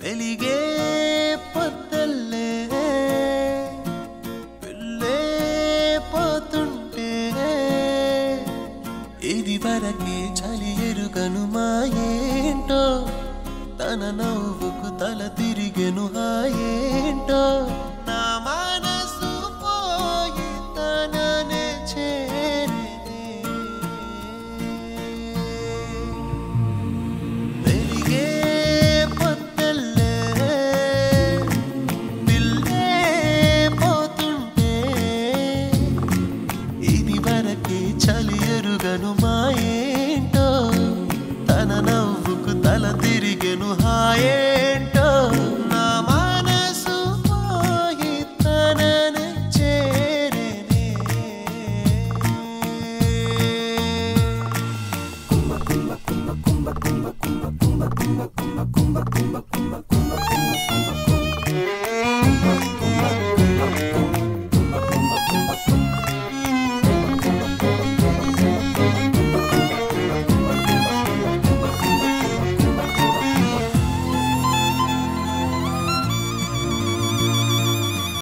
వెలిగే పొద్దల్లే పిల్లే పోతుంటే ఇది వరకే చలి ఎరుగను మాయేంటో తన నవ్వుకు తల తిరిగెను హాయేంటో నా మనసు పోయి తననే చేరేనే వెలిగే పొద్దల్లే పిల్లే పోతుంటే ఇది వరకే చలి ఎరుగను మాయేంటో తన నవ్వుకు తల తిరిగెను హాయేంటో నా మనసు పోయి తననే చేరేనే కుంభ కుంభ కుంభ కుంభ కుంభ కుంభ కుంభ కుంభ కుంభ కుంభ కుంభ